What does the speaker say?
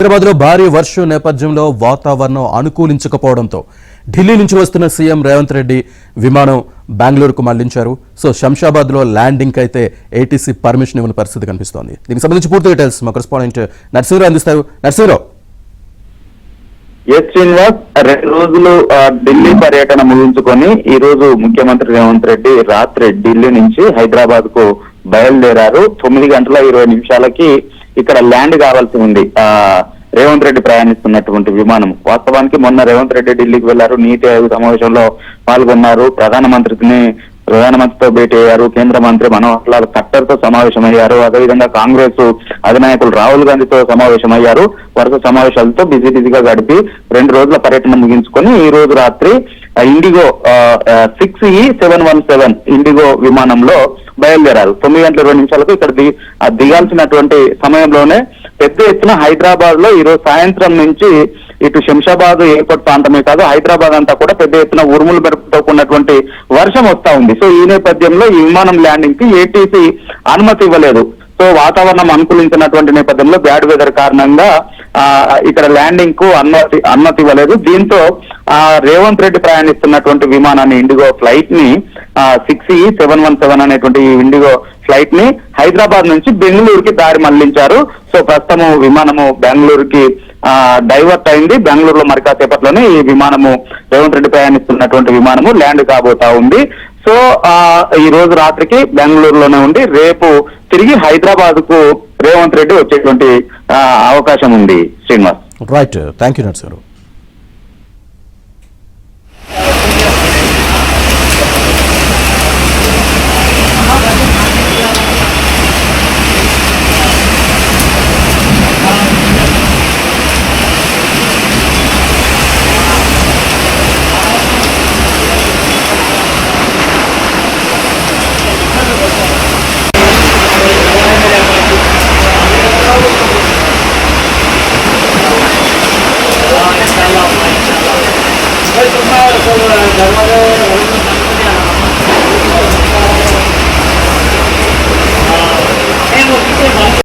హైదరాబాద్లో భారీ వర్షం నేపథ్యంలో వాతావరణం అనుకూలించకపోవడంతో ఢిల్లీ నుంచి వస్తున్న సీఎం రేవంత్ రెడ్డి విమానం బెంగళూరుకు మళ్లించారు. సో శంషాబాద్లో ల్యాండింగ్ అయితే ఏటీసీ పర్మిషన్ ఇవ్వని పరిస్థితి కనిపిస్తోంది. దీనికి సంబంధించి పూర్తి డీటెయిల్స్ మా కరెస్పాండెంట్ నరసింహరావు అందిస్తారు. నరసింహరావు. శ్రీనివాస్, 2 రోజులు ఢిల్లీ పర్యటన ముగించుకొని ఈ రోజు ముఖ్యమంత్రి రేవంత్ రెడ్డి రాత్రి ఢిల్లీ నుంచి హైదరాబాద్ కు బయలుదేరారు. 9:20 ఇక్కడ ల్యాండ్ కావాల్సి ఉంది రేవంత్ రెడ్డి ప్రయాణిస్తున్నటువంటి విమానం. వాస్తవానికి మొన్న రేవంత్ రెడ్డి ఢిల్లీకి వెళ్లారు, నీతి ఆయోగ్ సమావేశంలో పాల్గొన్నారు, ప్రధానమంత్రితో భేటీ అయ్యారు, కేంద్ర మంత్రి మనోహర్ లాల్ ఖట్టర్ తో సమావేశమయ్యారు, అదేవిధంగా కాంగ్రెస్ అధినాయకులు రాహుల్ గాంధీతో సమావేశమయ్యారు. వరుస సమావేశాలతో బిజీగా గడిపి 2 రోజుల పర్యటన ముగించుకొని ఈ రోజు రాత్రి ఇండిగో 6E717 ఇండిగో విమానంలో బయలుదేరారు. 9:20 ఇక్కడ దిగాల్సినటువంటి సమయంలోనే పెద్ద ఎత్తున హైదరాబాద్ లో ఈ రోజు సాయంత్రం నుంచి ఇటు శంషాబాద్ ఎయిర్పోర్ట్ ప్రాంతమే కాదు హైదరాబాద్ అంతా కూడా పెద్ద ఎత్తున ఉరుములు మెరుపుతో కూడినటువంటి వర్షం వస్తా ఉంది. సో ఈ నేపథ్యంలో ఈ విమానం ల్యాండింగ్ కి ఏటీసీ అనుమతి ఇవ్వలేదు. సో వాతావరణం అనుకూలించినటువంటి నేపథ్యంలో బ్యాడ్ వెదర్ కారణంగా ఇక్కడ ల్యాండింగ్ కు అనుమతి ఇవ్వలేదు. దీంతో రేవంత్ రెడ్డి ప్రయాణిస్తున్నటువంటి విమానాన్ని ఇండిగో ఫ్లైట్ ని 6E717 అనేటువంటి ఇండిగో ఫ్లైట్ ని హైదరాబాద్ నుంచి బెంగళూరుకి దారి మళ్లించారు. సో ప్రస్తుతము విమానము బెంగళూరుకి డైవర్ట్ అయింది. బెంగళూరులో మరి కాసేపట్లోనే ఈ విమానము రేవంత్ రెడ్డి ప్రయాణిస్తున్నటువంటి విమానము ల్యాండ్ కాబోతా ఉంది. సో ఈ రోజు రాత్రికి బెంగళూరులోనే ఉండి రేపు తిరిగి హైదరాబాద్ కు రేవంత్ రెడ్డి వచ్చేటువంటి అవకాశం ఉంది. Srinivas. Right, thank you Narasimharao. Dharma